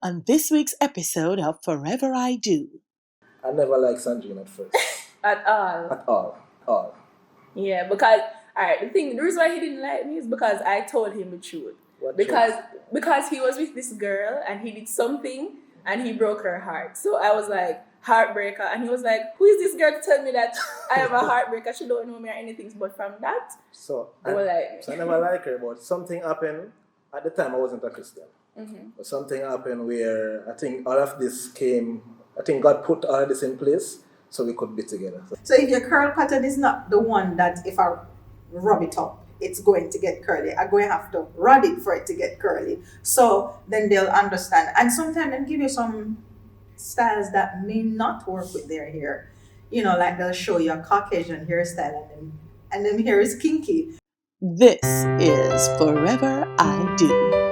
on this week's episode of Forever I Do. I never liked Sandrene at first. At all. At all. Yeah, because the reason why he didn't like me is because I told him the truth. What Because he was with this girl and he did something and he broke her heart. So I was like, heartbreaker, and he was like, who is this girl to tell me that I am a heartbreaker? She don't know me or anything. But from that, So they were like, I never liked her, but something happened. At the time, I wasn't a Christian. Mm-hmm. But something happened where I think all of this came. I think God put all of this in place so we could be together. So if your curl pattern is not the one that if I rub it up, it's going to get curly, I'm going to have to rub it for it to get curly. So then they'll understand. And sometimes they'll give you some styles that may not work with their hair. You know, like they'll show you a Caucasian hairstyle and then hair is kinky. This is Forever I Do.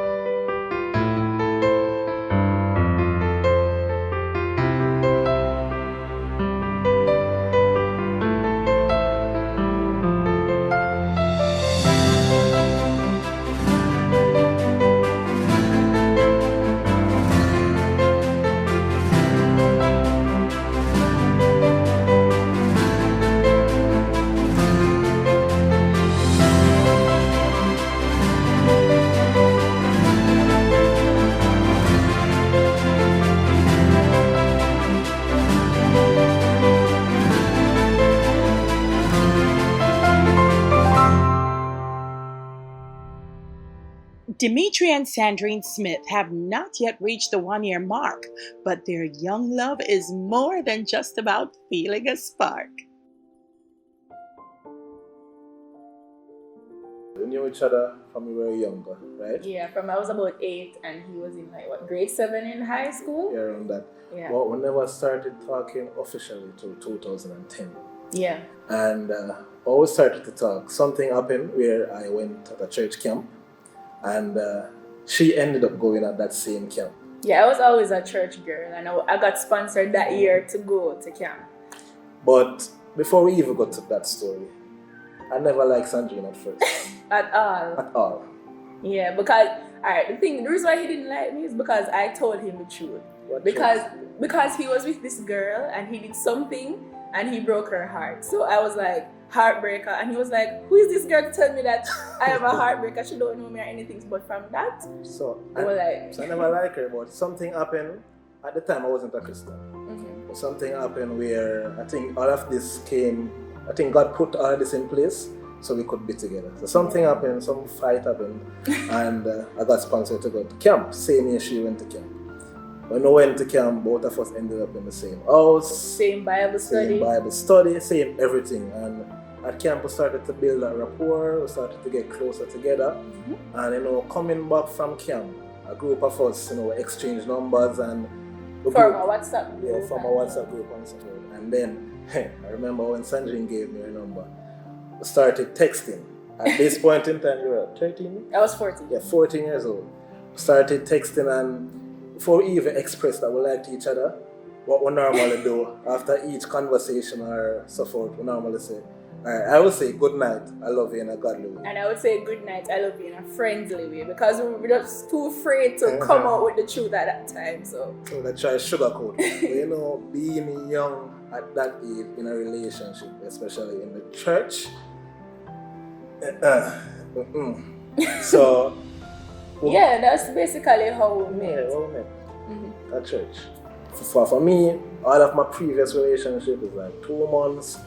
Dimetre and Sandrene Smith have not yet reached the 1-year mark, but their young love is more than just about feeling a spark. We knew each other from we were younger, right? yeah, from I was about 8 and he was in grade 7 in high school? Yeah, around that. Yeah. But we never started talking officially till 2010. Yeah. And always started to talk. Something happened where I went to a church camp, and she ended up going at that same camp. Yeah, I was always a church girl and I got sponsored that year to go to camp. But before we even got to that story, I never liked Sandrene at first. At all. At all. Yeah, because the reason why he didn't like me is because I told him the truth. What Because he was with this girl and he did something and he broke her heart. So I was like, heartbreaker, and he was like, who is this girl to tell me that I am a heartbreaker? She don't know me or anything. But from that, So they were like, I never liked her, but something happened. At the time, I wasn't a Christian. mm-hmm. But something happened where I think all of this came. I think God put all of this in place so we could be together. So something happened, some fight happened, and I got sponsored to go to camp. Same year she went to camp. When we went to camp, both of us ended up in the same house. Same Bible study. Same everything. And at camp, we started to build a rapport, we started to get closer together. Mm-hmm. And, coming back from camp, a group of us, exchanged numbers and... From a WhatsApp group. Yeah, from a WhatsApp group and so forth. And then, I remember when Sandrine gave me her number, we started texting. At this point in time, you were 13? I was 14. Yeah, 14 years old. We started texting, and before we even expressed that we liked each other, what we normally do after each conversation or so forth, we normally say, I would say good night, I love you in a godly way. And I would say good night, I love you in a friendly way, because we were just too afraid to come out with the truth at that time. So I try to sugarcoat it. But being young at that age in a relationship, especially in the church, so yeah, that's basically how we met. Yeah, how we met. Mm-hmm. At church. For me, all of my previous relationships is like 2 months,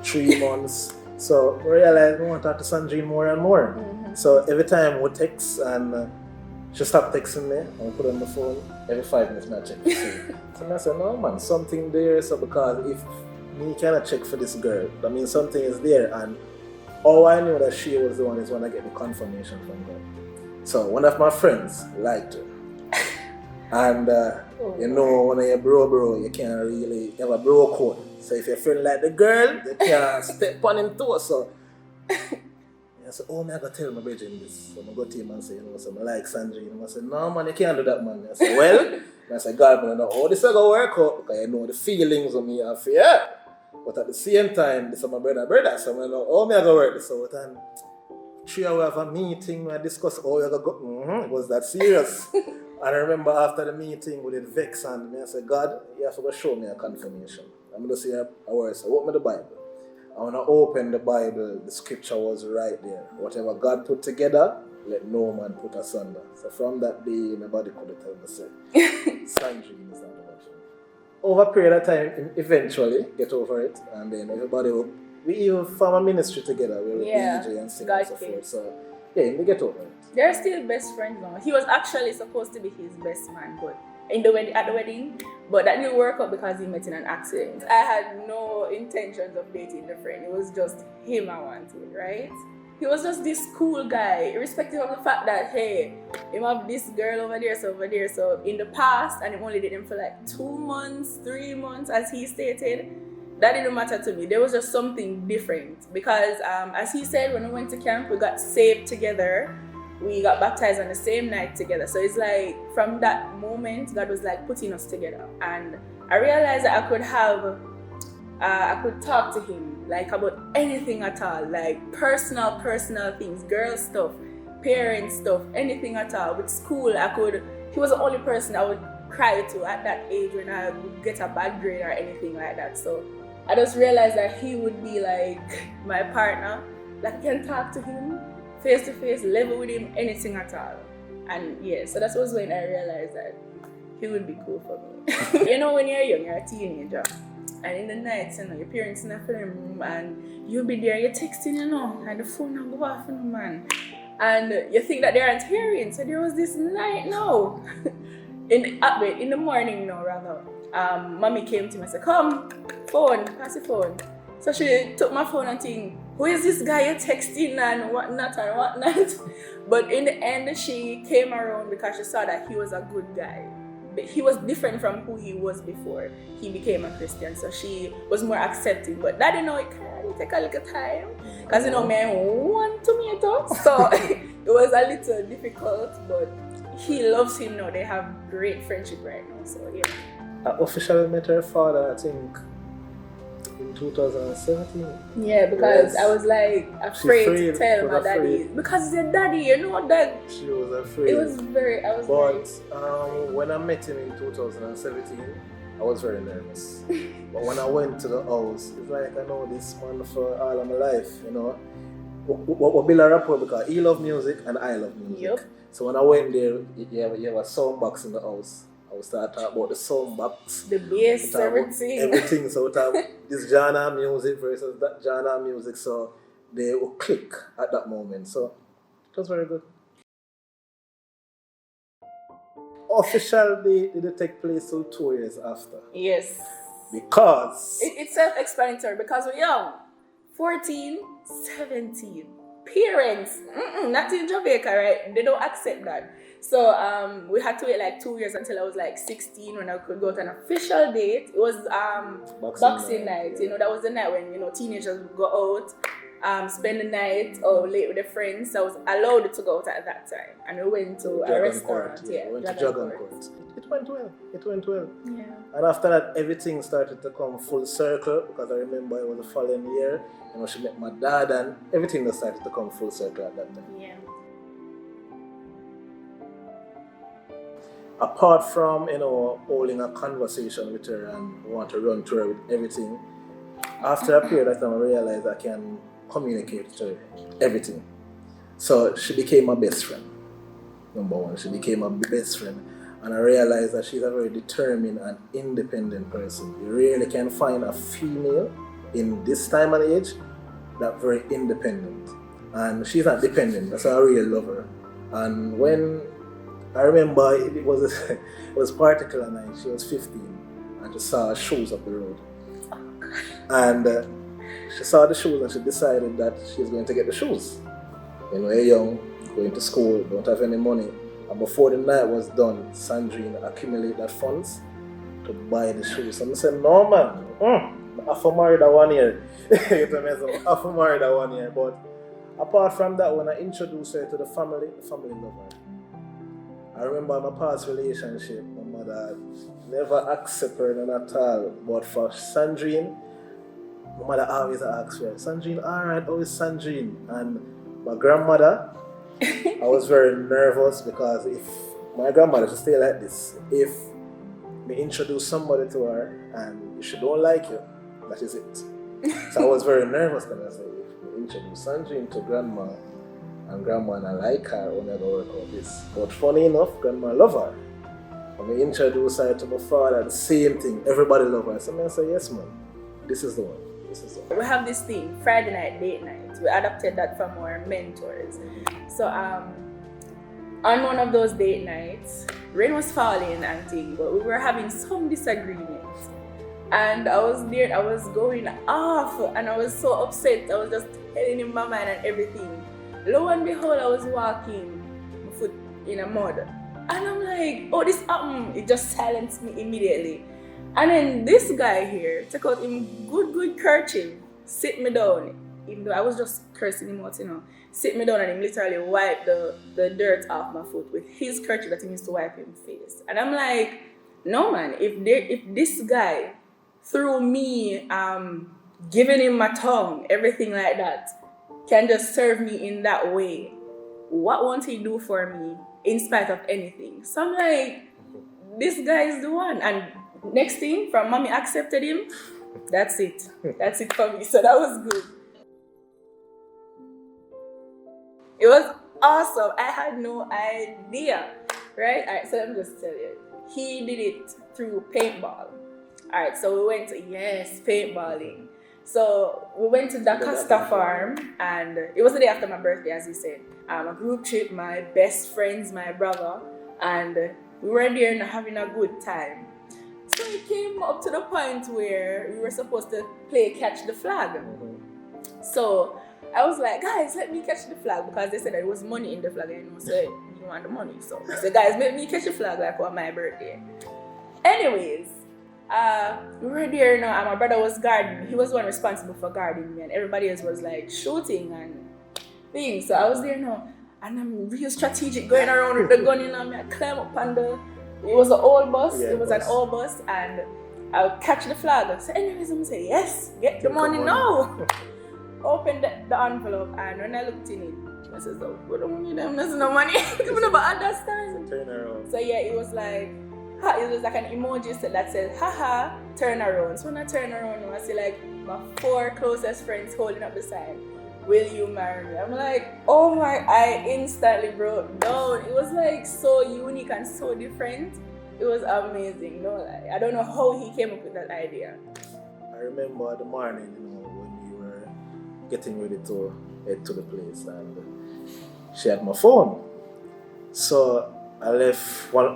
3 months. So I realized we want to talk to Sandrine more and more. Mm-hmm. So every time we text and she stopped texting me and we put on the phone, every 5 minutes I check. So I said, no man, something there. So because if me cannot check for this girl, that means something is there. And all I knew that she was the one is when I get the confirmation from her. So one of my friends liked her. And when you're bro, you can't really have a bro code. So if your friend like the girl, you can't step on him too. So I said, oh, I gotta tell my brother this. So I go to him and say, so I like Sandrine. I said, no man, you can't do that, man. I said, well, I said, God, I know how this is gonna work out because I know the feelings of me and fear. But at the same time, this is my brother, so I know how I gonna work this out. And 3 hours of a meeting, I discuss how you gonna go. It was that serious. And I remember after the meeting with it vex and me, I said, God, you have to go show me a confirmation. I'm going to say a word. So open the Bible. And when I opened the Bible, the scripture was right there. Whatever God put together, let no man put asunder. So from that day, nobody could have told me, Sandrene is not the version. Over a period of time, eventually, get over it. And then everybody will, we even form a ministry together. We will DJ and sing and so forth. So yeah, we get over it. They're still best friends now. He was actually supposed to be his best man, but at the wedding, but that didn't work out because he met in an accident. I had no intentions of dating the friend. It was just him I wanted, right? He was just this cool guy, irrespective of the fact that, hey, him have this girl over there. So in the past, and he only did him for like 2 months, 3 months, as he stated, that didn't matter to me. There was just something different because, as he said, when we went to camp, we got saved together. We got baptized on the same night together. So it's like, from that moment, God was like putting us together. And I realized that I could talk to him like about anything at all, like personal things, girl stuff, parent stuff, anything at all. With school, he was the only person I would cry to at that age when I would get a bad grade or anything like that. So I just realized that he would be like my partner. Like, I can talk to him face to face, level with him, anything at all. And yeah, so that was when I realized that he would be cool for me. You know, when you're young, you're a teenager, and in the nights, you know, your parents in the room, and you'll be there, you're texting, you know, and the phone will go off, you know, man. And you think that they aren't hearing. So there was this night, no, in the morning, no, rather. Mommy came to me and said, come, phone, pass the phone. So she took my phone and think, who is this guy you're texting and whatnot and whatnot? But in the end, she came around because she saw that he was a good guy. But he was different from who he was before he became a Christian. So she was more accepting. But that, you know, it kind of take a little time. Because, you know, man, one tomato. So it was a little difficult. But he loves him now. They have great friendship right now. So, yeah. I officially met her father, I think, in 2017. Yeah, because I was like afraid to tell my daddy. Because it's your daddy, you know that. She was afraid. It was very, when I met him in 2017, I was very nervous. But when I went to the house, it's like I know this man for all of my life, you know. We build a rapport because he loves music and I love music. Yep. So when I went there, you have a sound box in the house. I was start talking about the sound box, the bass, everything. So we talk this genre music versus that genre music. So they will click at that moment. So it was very good. Official day did it take place till 2 years after? Yes. Because it's self-explanatory because we're young. 14, 17. Parents, not in Jamaica, right? They don't accept that. So we had to wait like 2 years until I was like 16 when I could go to an official date. It was Boxing night. You know, that was the night when, you know, teenagers would go out, spend the night or late with their friends. So I was allowed to go out at that time. And we went to a restaurant. We went to Dragon Court. It went well. Yeah. And after that, everything started to come full circle because I remember it was the following year. You know, she met my dad and everything that started to come full circle at that time. Yeah. Apart from, you know, holding a conversation with her and want to run through her with everything, after a period of time I realized I can communicate to her everything. So she became my best friend. Number one, she became my best friend. And I realized that she's a very determined and independent person. You really can find a female in this time and age that's very independent. And she's not dependent, that's why I really love her. And when I remember it was particular night, she was 15 and she saw shoes up the road. And she saw the shoes and she decided that she's going to get the shoes. You know, you're young, going to school, don't have any money. And before the night was done, Sandrene accumulated that funds to buy the shoes. And I said, no man, I have to marry that 1 year. I have to marry that 1 year. But apart from that, when I introduced her to the family loved her. I remember my past relationship, my mother never accepted her at all. But for Sandrene, my mother always asked her, Sandrene, alright, how is Sandrene? And my grandmother, I was very nervous because if my grandmother used to stay like this. If me introduce somebody to her and if she don't like you, that is it. So I was very nervous when I said, if me introduce Sandrene to grandma and grandma not like her, we're not gonna work out this. But funny enough, grandma love her. When we introduce her to my father, the same thing, everybody love her. So I say, yes man, this is the one. This is the one. We have this thing, Friday night, date night. We adopted that from our mentors. So on one of those date nights, rain was falling and things, but we were having some disagreements. And I was there, I was going off, and I was so upset. I was just telling him my mind and everything. Lo and behold, I was walking, my foot in a mud. And I'm like, oh, this happened. It just silenced me immediately. And then this guy here took out him good kerchief, sit me down. Even though I was just cursing him out, sit me down and him literally wiped the dirt off my foot with his kerchief that he used to wipe his face. And I'm like, no man, if this guy, through me giving him my tongue, everything like that, can just serve me in that way, what won't he do for me in spite of anything? So I'm like, this guy is the one. And next thing, from mommy accepted him, that's it. That's it for me. So that was good. It was awesome. I had no idea, right? All right, so let me just tell you. He did it through paintball. All right, so we went to, paintballing. So we went to the Costa farm, and it was the day after my birthday, as you said. A group trip, my best friends, my brother, and we were there and having a good time. So it came up to the point where we were supposed to play catch the flag. So I was like, guys, let me catch the flag, because they said there was money in the flag, and so you want the money. So I said, guys, let me catch the flag like on my birthday. Anyways, we were there now, and my brother was guarding. He was the one responsible for guarding me, and everybody else was like shooting and things. So I was there now, and I'm real strategic, going around with the gun in on me. I climb up on it was an old bus. Yeah, it was an old bus, and I'll catch the flag. So anyways, I'm gonna say, yes, get the money now. Open the envelope, and when I looked in it, I said, oh, what do you mean? There's no money. I never understand. Turn around. So yeah, it was like, it was like an emoji that said, haha, turn around. So when I turn around, I see like my 4 closest friends holding up the sign, will you marry me? I'm like, oh my, I instantly broke down. It was like so unique and so different. It was amazing. No lie. I don't know how he came up with that idea. I remember the morning, when we were getting ready to head to the place, and she had my phone. So I left one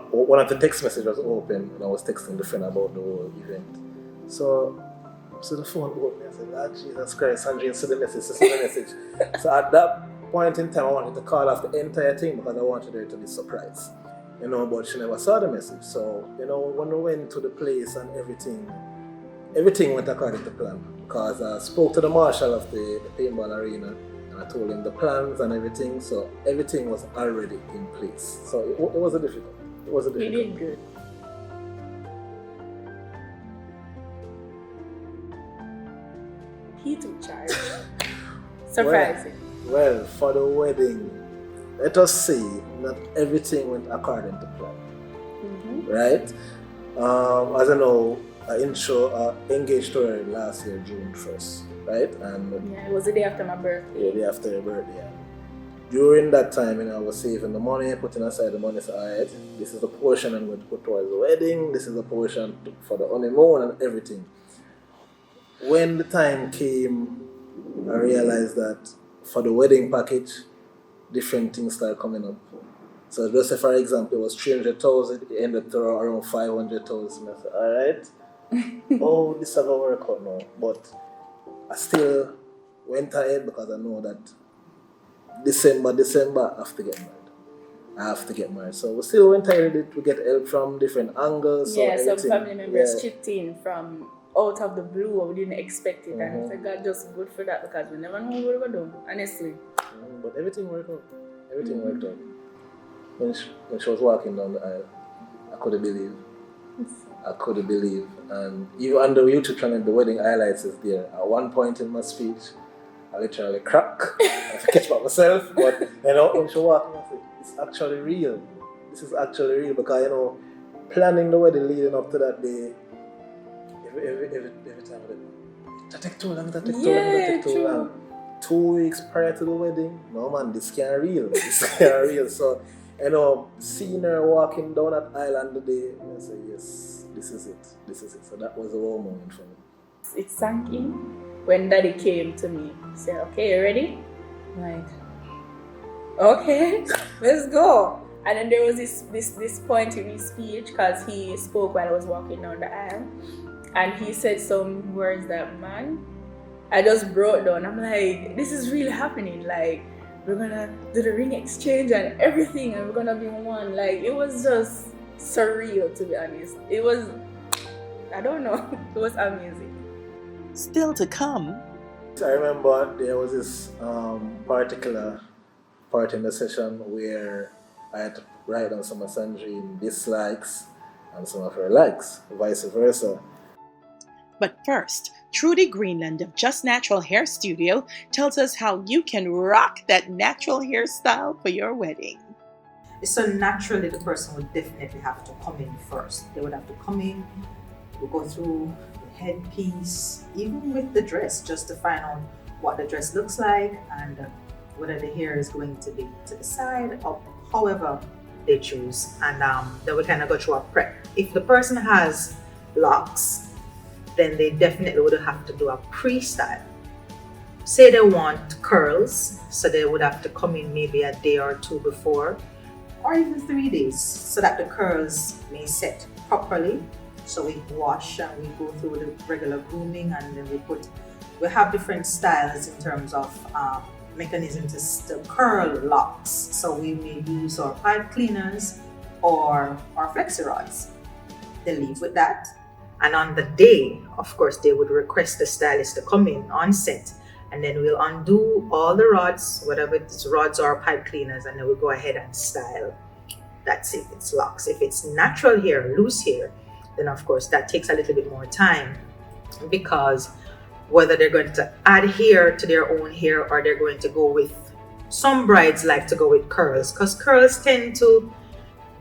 of the text messages open, and I was texting the friend about the whole event. So the phone opened, I said, ah, Jesus Christ, Sandrene sent the message. So at that point in time, I wanted to call off the entire thing because I wanted her to be surprised. But she never saw the message. So, when we went to the place and everything went according to plan. Because I spoke to the marshal of the paintball arena, and I told him the plans and everything. So everything was already in place. So it wasn't difficult. He did good. He took charge. Surprising. Well, for the wedding, let us say not everything went according to plan. Right? As I know, I engaged to her last year, June 1st, right? And yeah, it was the day after my birthday. Yeah, the day after your birthday. During that time, I was saving the money, putting aside the money. So, alright, this is the portion I'm going to put towards the wedding. This is the portion for the honeymoon and everything. When the time came, I realized that for the wedding package, different things started coming up. So just say, for example, it was 300,000, it ended up to around 500,000. I said, alright, oh, this is going to work out now. But I still went ahead because I know that December, I have to get married. So we still went ahead with it. We get help from different angles. Yeah, some family members chipped in from out of the blue. We didn't expect it. And it's like, God just good for that, because we never know what we're going to do, honestly. But everything worked out. When she was walking down the aisle, I couldn't believe. And even on the YouTube channel, the wedding highlights is there. At one point in my speech, I literally crack. I have to catch myself. But when she walked, I said, it's actually real. this is actually real, because planning the wedding leading up to that day, every time that take too long, that take too long. 2 weeks prior to the wedding, no man, this can't real. So, seeing her walking down that island the day, I say, yes, this is it. So that was a wow moment for me. It sank in when Daddy came to me. He said, okay, you ready? I'm like, okay, let's go. And then there was this point in his speech, because he spoke while I was walking down the aisle, and he said some words that, man, I just broke down. I'm like, this is really happening. Like, we're gonna do the ring exchange and everything, and we're gonna be one. Like, it was just surreal, to be honest. It was, I don't know, it was amazing. Still to come. I remember there was this particular part in the session where I had to write down some of Sandrene dislikes and some of her likes, vice versa. But first, Trudy Greenland of Just Natural Hair Studio tells us how you can rock that natural hairstyle for your wedding. So naturally, the person would definitely have to come in first. They would have to come in, we'll go through the headpiece, even with the dress, just to find out what the dress looks like and whether the hair is going to be to the side or however they choose. And then we kind of go through a prep. If the person has locks, then they definitely would have to do a pre-style. Say they want curls, so they would have to come in maybe a day or two before, or even 3 days, so that the curls may set properly. So we wash and we go through the regular grooming, and then we have different styles in terms of mechanisms to curl locks. So we may use our pipe cleaners or our flexi rods. They leave with that. And on the day, of course, they would request the stylist to come in on set, and then we'll undo all the rods, whatever it's rods or pipe cleaners, and then we'll go ahead and style. That's if it's locks. If it's natural hair, loose hair, then of course that takes a little bit more time, because whether they're going to adhere to their own hair or they're going to go with, some brides like to go with curls, because curls tend to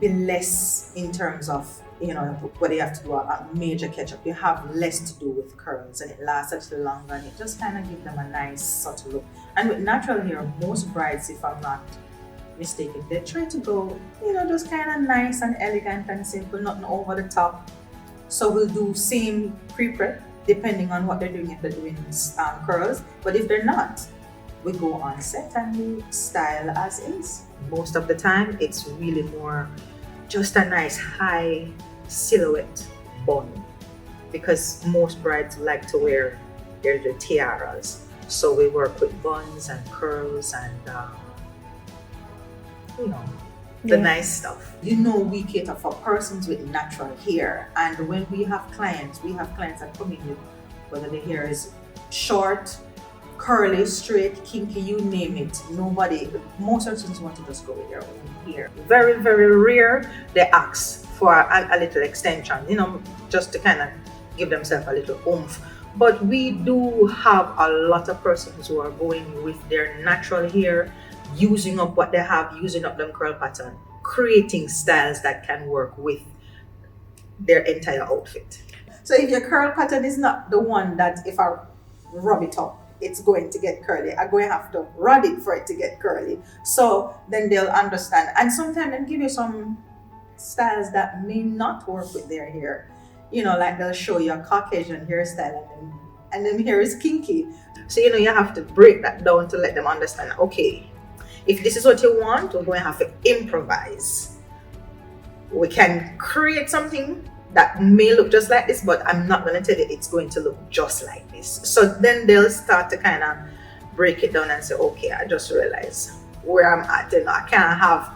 be less in terms of, whether you have to do a major catch-up, you have less to do with curls, and it lasts actually longer, and it just kind of gives them a nice subtle look. And with natural hair, most brides, if I'm not mistaken, they try to go, just kind of nice and elegant and simple, nothing over the top. So we'll do same pre-prep depending on what they're doing, if they're doing curls, but if they're not, we go on set and we style as is. Most of the time, it's really more just a nice high silhouette bun, because most brides like to wear their tiaras. So we work with buns and curls and the nice stuff. We cater for persons with natural hair, and when we have clients that come in with whether the hair is short, curly, straight, kinky, you name it. Most persons want to just go with their own hair. Very, very rare they ask for a little extension, just to kind of give themselves a little oomph. But we do have a lot of persons who are going with their natural hair, using up what they have, using up them curl pattern, creating styles that can work with their entire outfit. So if your curl pattern is not the one that if I rub it up, it's going to get curly, I'm going to have to rub it for it to get curly. So then they'll understand. And sometimes they'll give you some styles that may not work with their hair. Like they'll show you a Caucasian hairstyle and then hair is kinky. So you have to break that down to let them understand, okay, if this is what you want, we're going to have to improvise. We can create something that may look just like this, but I'm not going to tell you it's going to look just like this. So then they'll start to kind of break it down and say, okay, I just realized where I'm at. I can't have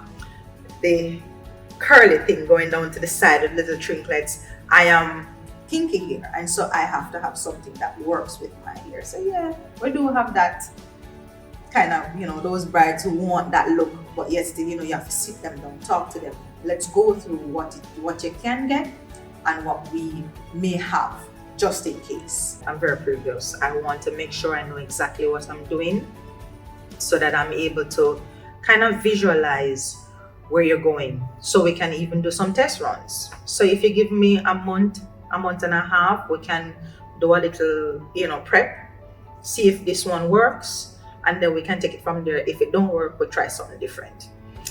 the curly thing going down to the side with little trinklets. I am kinky here, and so I have to have something that works with my hair. So yeah, we do have that kind of, those brides who want that look, but yet still, you have to sit them down, talk to them. Let's go through what you can get and what we may have, just in case. I'm very previous. I want to make sure I know exactly what I'm doing, so that I'm able to kind of visualize where you're going, so we can even do some test runs. So if you give me a month and a half, we can do a little, prep, see if this one works, and then we can take it from there. If it don't work, we'll try something different.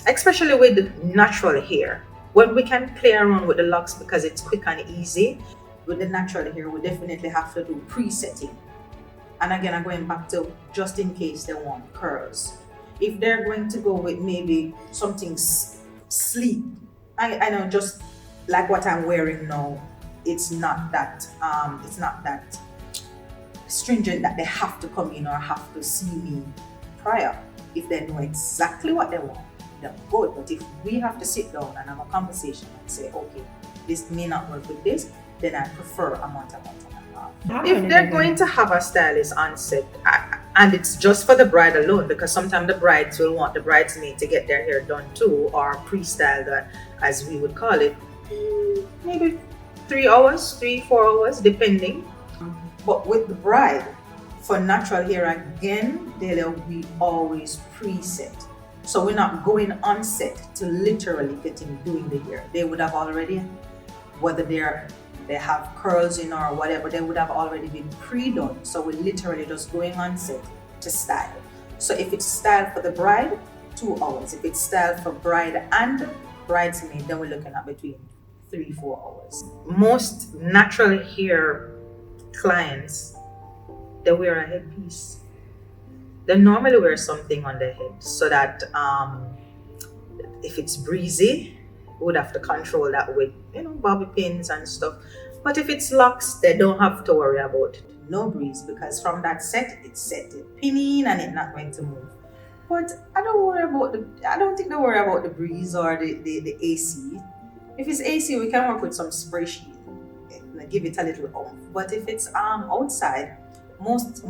Especially with natural hair, when we can play around with the locks because it's quick and easy. With the natural hair, we definitely have to do pre-setting. And again, I'm going back to just in case they want curls. If they're going to go with maybe something sleek, I know, just like what I'm wearing now, it's not that stringent that they have to come in or have to see me prior. If they know exactly what they want, they're good. But if we have to sit down and have a conversation and say, okay, this may not work with this, then I prefer a month and a half. If they're going to have a stylist on set, and it's just for the bride alone, because sometimes the brides will want the bridesmaid to get their hair done too, or pre-styled, as we would call it, maybe 3 hours, 4 hours, depending. But with the bride, for natural hair, again, we always preset. So we're not going on set to literally doing the hair. They would have already, whether they have curls in or whatever, they would have already been pre-done. So we're literally just going on set to style. So if it's styled for the bride, 2 hours. If it's styled for bride and bridesmaid, then we're looking at between 3-4 hours. Most natural hair clients, they wear a headpiece. They normally wear something on their head so that if it's breezy, we would have to control that with bobby pins and stuff. But if it's locks, they don't have to worry about no breeze, because from that set, it's set pinning and it's not going to move. But I don't think they worry about the breeze or the AC. If it's AC, we can work with some spray sheet and give it a little oomph. But if it's outside, most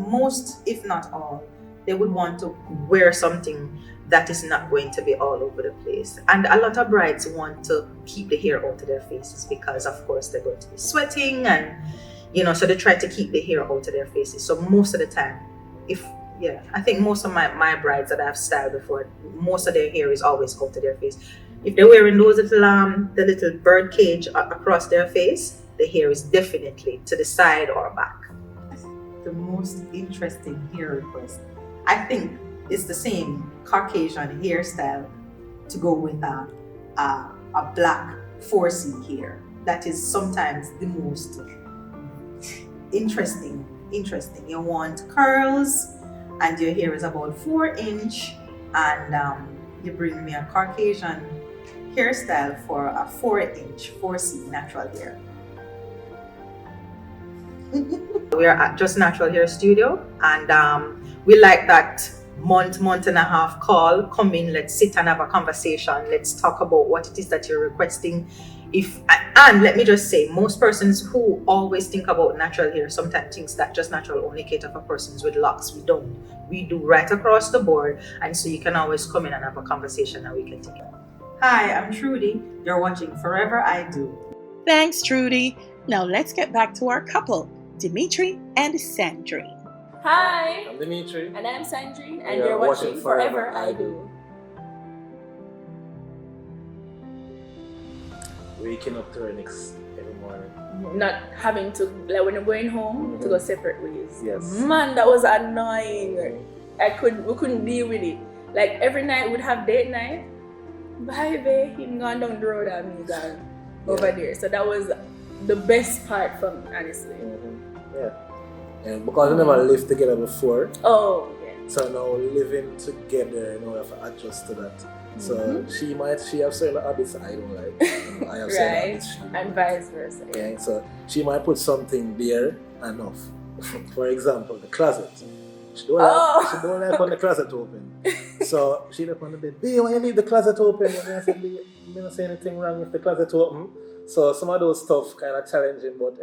if not all, they would want to wear something that is not going to be all over the place. And a lot of brides want to keep the hair out of their faces because, of course, they're going to be sweating and, so they try to keep the hair out of their faces. So most of the time, I think most of my brides that I've styled before, most of their hair is always out of their face. If they're wearing those the little bird cage across their face, the hair is definitely to the side or back. The most interesting hair request, I think, is the same Caucasian hairstyle to go with a black 4C hair. That is sometimes the most interesting. You want curls and your hair is about 4 inch, and you bring me a Caucasian hairstyle for a 4 inch 4C natural hair. We are at Just Natural Hair Studio, and we like that month and a half call. Come in, let's sit and have a conversation. Let's talk about what it is that you're requesting. And let me just say, most persons who always think about natural hair sometimes thinks that Just Natural only cater for persons with locks. We don't. We do right across the board, and so you can always come in and have a conversation and we can take it. Hi, I'm Trudy. You're watching Forever I Do. Thanks, Trudy. Now let's get back to our couple, Dimetre and Sandrene. Hi, I'm Dimetre. and I'm Sandrene, and you're watching Forever I Do. Waking up to her next every morning. Not having to, like when you're going home, to go separate ways. Yes. Man, that was annoying. We couldn't deal with it. Like every night we'd have date night. Bye, babe. Him gone down the road and me gone over there. So that was the best part for me, honestly. Yeah. And because we never lived together before. Oh, yeah. So now living together, we have to adjust to that. So she have certain habits I don't like. I have certain habits. And vice versa. Yeah. So she might put something there enough. For example, the closet. She don't like when the closet open. So she left on the bed. Babe, why you leave the closet open? And I said, babe, I don't say anything wrong if the closet open. So some of those stuff kind of challenging, but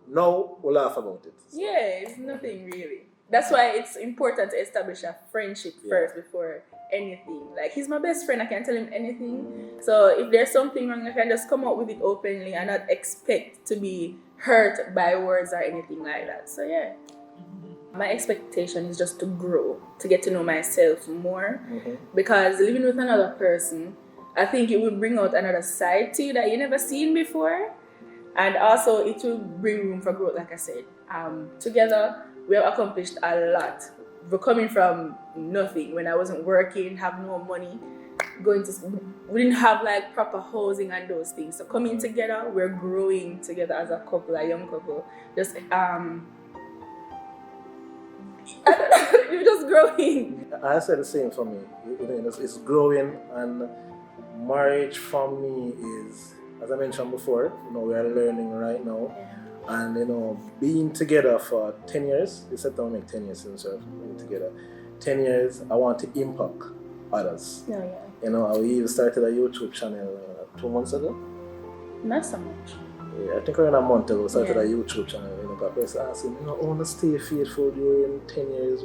now we laugh about it. So. Yeah, it's nothing really. That's why it's important to establish a friendship first before anything. Like, he's my best friend, I can tell him anything. So if there's something wrong, I can just come out with it openly and not expect to be hurt by words or anything like that. So yeah. My expectation is just to grow, to get to know myself more. Because living with another person, I think it will bring out another side to you that you never seen before. And also it will bring room for growth, like I said. Together, we have accomplished a lot. We're coming from nothing. When I wasn't working, have no money, we didn't have like proper housing and those things. So coming together, we're growing together as a couple, a young couple. Just you're just growing. I said the same for me. It's growing, and marriage for me is, as I mentioned before, we are learning right now. And being together for 10 years, we said to make 10 years since we've been together. 10 years, I want to impact others. We even started a YouTube channel 2 months ago. Not so much. Yeah, I think around a month ago, started a YouTube channel. Got person asking, I want to stay faithful during 10 years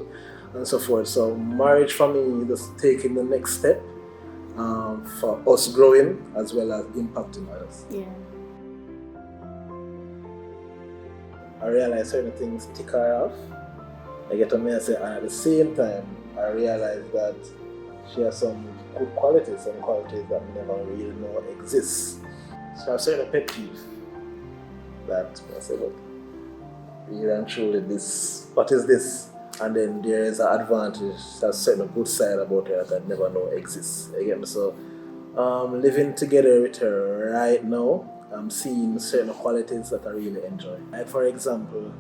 and so forth. So marriage for me is taking the next step for us growing as well as impacting others. Yeah. I realize certain things tick her off. I get to me and say, and at the same time, I realize that she has some good qualities, some qualities that I never really know exist. So I have certain pet peeve that I say, look, really and truly, what is this? And then there is an advantage, there's certain good side about her that I never know exists. Again, so living together with her right now, I'm seeing certain qualities that I really enjoy. Like for example,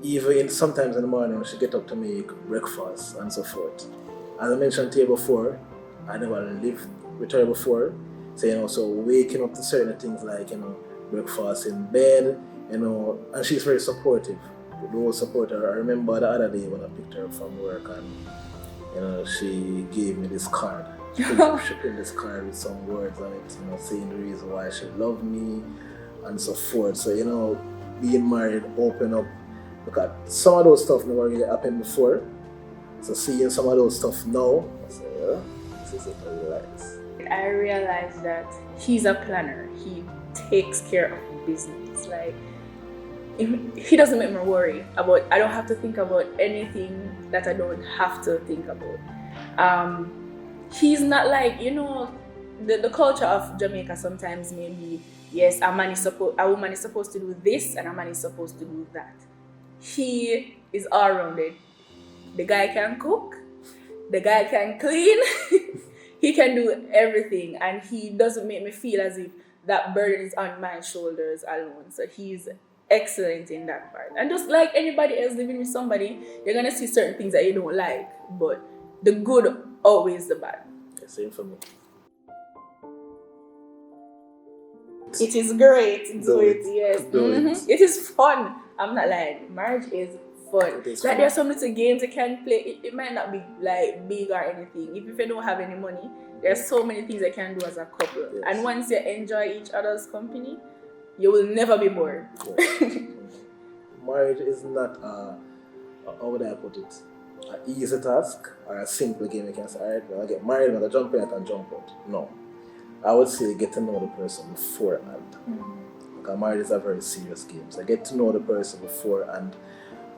even sometimes in the morning she get up to make breakfast and so forth. As I mentioned to you before, I never lived with her before. So so waking up to certain things like breakfast in bed, and she's very supportive. Those support her. I remember the other day when I picked her up from work and she gave me this card. She put this card with some words on it, saying the reason why she loved me and so forth. So, being married open up, because some of those stuff never really happened before. So seeing some of those stuff now, I say, this is what I really like. I realized that he's a planner. He takes care of business. Like, he doesn't make me worry about, I don't have to think about anything that I don't have to think about. He's not like, the culture of Jamaica sometimes may be, yes, a woman is supposed to do this and a man is supposed to do that. He is all-rounded. The guy can cook, the guy can clean, he can do everything, and he doesn't make me feel as if that burden is on my shoulders alone. So he's excellent in that part. And just like anybody else living with somebody, you're gonna see certain things that you don't like, but the good outweighs the bad. Same for me. It is great. Do it. Yes. Do it. It is fun. I'm not lying. Marriage is fun. Like there's some little games you can play. It might not be like big or anything. If you don't have any money, there's so many things you can do as a couple. Yes. And once you enjoy each other's company, you will never be bored. Yes. Marriage is not how would I put it? An easy task or a simple game. You can say, alright, when I get married, when I jump in, I can jump out. No. I would say get to know the person beforehand. Because marriage is a very serious game. So get to know the person beforehand.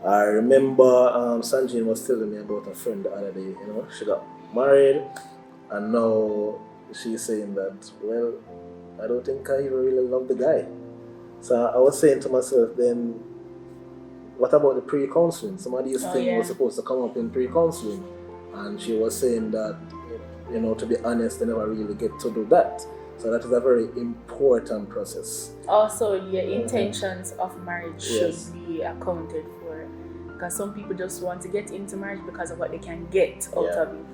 I remember Sandrene was telling me about a friend the other day. She got married, and now she's saying that, well, I don't think I even really love the guy. So I was saying to myself, then, what about the pre-counseling? Some of these things were supposed to come up in pre-counseling. And she was saying that, to be honest, they never really get to do that. So that is a very important process. Also, your intentions of marriage should be accounted for. Because some people just want to get into marriage because of what they can get out of it.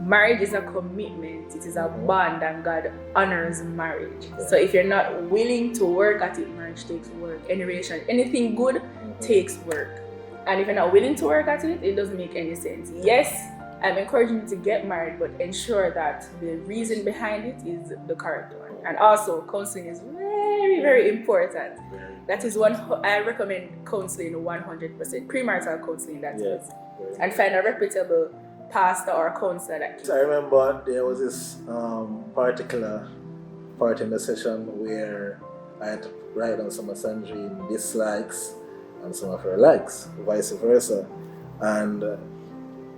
Marriage is a commitment, it is a bond, and God honors marriage. So if you're not willing to work at it, marriage takes work. Any relation, anything good takes work. And if you're not willing to work at it, it doesn't make any sense. Yes, I'm encouraging you to get married, but ensure that the reason behind it is the correct one. And also, counseling is very, very important. That is I recommend counseling 100%. Premarital counseling, that is. And find a reputable pastor or counselor that I remember there was this particular part in the session where I had to write down some of Sandrene dislikes and some of her likes, vice versa. And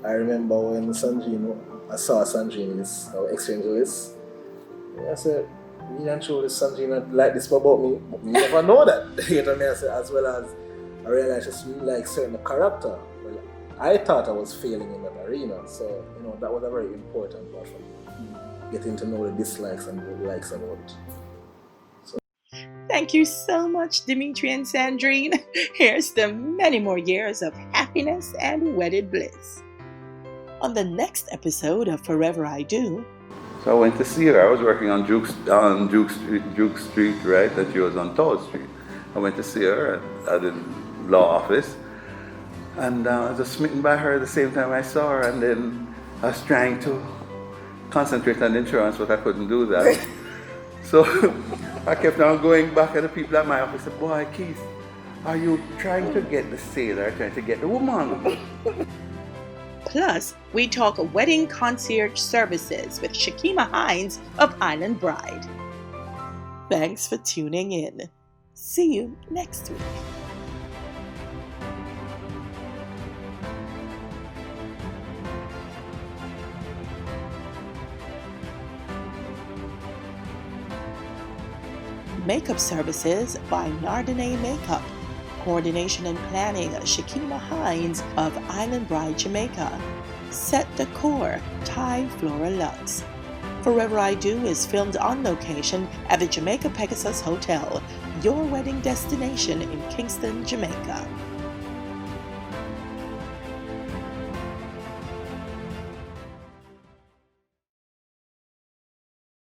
I remember when I saw Sandrene list, our exchange list, I said, me and Trudy Sandrene like this about me, but me never know that. You know what I say? As well as I realized she really like certain character. Well, I thought I was failing in that arena, so you know that was a very important part for me. Getting to know the dislikes and the likes about it. Thank you so much, Dimetre and Sandrene. Here's to many more years of happiness and wedded bliss. On the next episode of Forever I Do. So I went to see her. I was working on Duke Street, right? And she was on Todd Street. I went to see her at the law office, and I was just smitten by her at the same time I saw her. And then I was trying to concentrate on insurance, but I couldn't do that. So I kept on going back at the people at my office. I said, "Boy, Keith, are you trying to get the sailor, trying to get the woman?" Plus, we talk wedding concierge services with Shakima Hines of Island Bride. Thanks for tuning in. See you next week. Makeup services by Nardine Makeup. Coordination and planning, Shakima Hines of Island Bride, Jamaica. Set decor, Thai Flora Lux. Forever I Do is filmed on location at the Jamaica Pegasus Hotel, your wedding destination in Kingston, Jamaica.